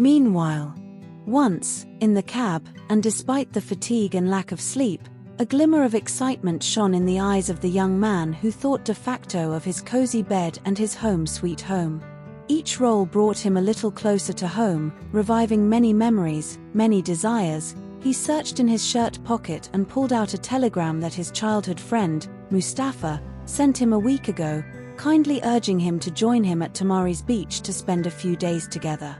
Meanwhile, once, in the cab, and despite the fatigue and lack of sleep, a glimmer of excitement shone in the eyes of the young man who thought de facto of his cozy bed and his home sweet home. Each roll brought him a little closer to home, reviving many memories, many desires. He searched in his shirt pocket and pulled out a telegram that his childhood friend, Mustafa, sent him a week ago, kindly urging him to join him at Tamari's beach to spend a few days together.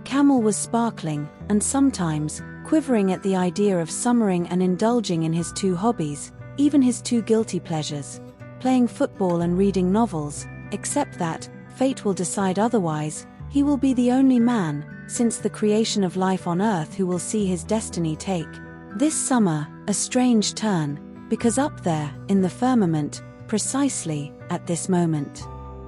Kamal was sparkling, and sometimes, quivering at the idea of summering and indulging in his two hobbies, even his two guilty pleasures, playing football and reading novels, except that, fate will decide otherwise. He will be the only man, since the creation of life on earth, who will see his destiny take, this summer, a strange turn, because up there, in the firmament, precisely, at this moment,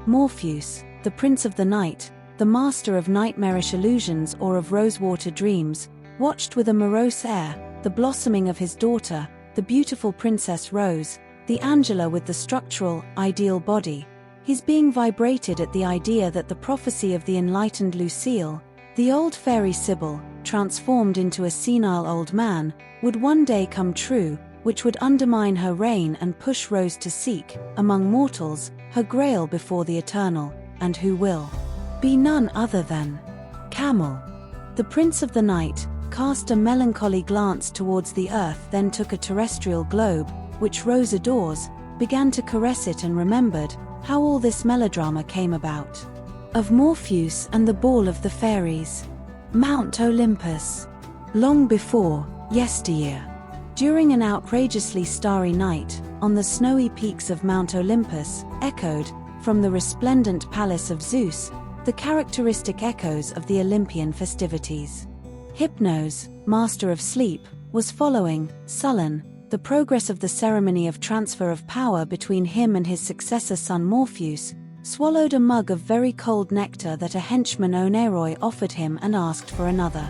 Morpheus, the prince of the night, the master of nightmarish illusions or of rosewater dreams, watched with a morose air, the blossoming of his daughter, the beautiful Princess Rose, the Angela with the structural, ideal body. His being vibrated at the idea that the prophecy of the enlightened Lucille, the old fairy Sybil, transformed into a senile old man, would one day come true, which would undermine her reign and push Rose to seek, among mortals, her grail before the eternal, and who will be none other than Kamal. The Prince of the Night cast a melancholy glance towards the earth, then took a terrestrial globe, which Rose adores, began to caress it and remembered how all this melodrama came about. Of Morpheus and the ball of the fairies. Mount Olympus. Long before, yesteryear. During an outrageously starry night, on the snowy peaks of Mount Olympus, echoed, from the resplendent palace of Zeus, the characteristic echoes of the Olympian festivities. Hypnos, master of sleep, was following, sullen, the progress of the ceremony of transfer of power between him and his successor son Morpheus, swallowed a mug of very cold nectar that a henchman Oneiroi offered him and asked for another.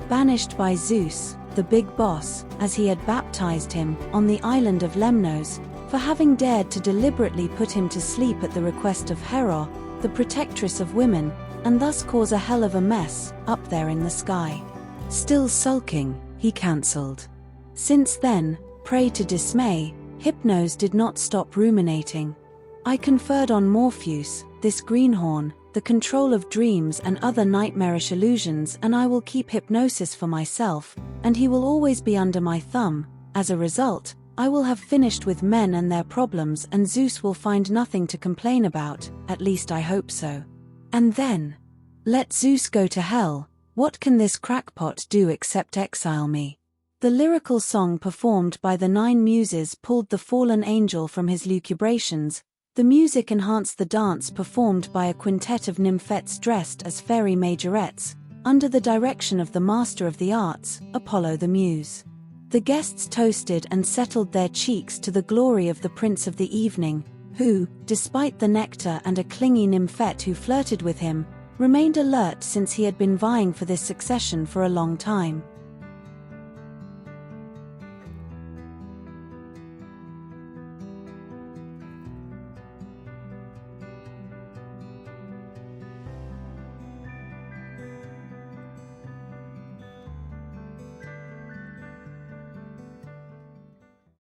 Banished by Zeus, the big boss, as he had baptized him, on the island of Lemnos, for having dared to deliberately put him to sleep at the request of Hera, the protectress of women, and thus cause a hell of a mess, up there in the sky. Still sulking, he cancelled. Since then, prey to dismay, Hypnos did not stop ruminating. I conferred on Morpheus, this greenhorn, the control of dreams and other nightmarish illusions, and I will keep hypnosis for myself, and he will always be under my thumb. As a result, I will have finished with men and their problems, and Zeus will find nothing to complain about, at least I hope so. And then, let Zeus go to hell. What can this crackpot do except exile me? The lyrical song performed by the 9 Muses pulled the fallen angel from his lucubrations. The music enhanced the dance performed by a quintet of nymphets dressed as fairy majorettes, under the direction of the master of the arts, Apollo the Muse. The guests toasted and settled their cheeks to the glory of the prince of the evening, who, despite the nectar and a clingy nymphette who flirted with him, remained alert since he had been vying for this succession for a long time.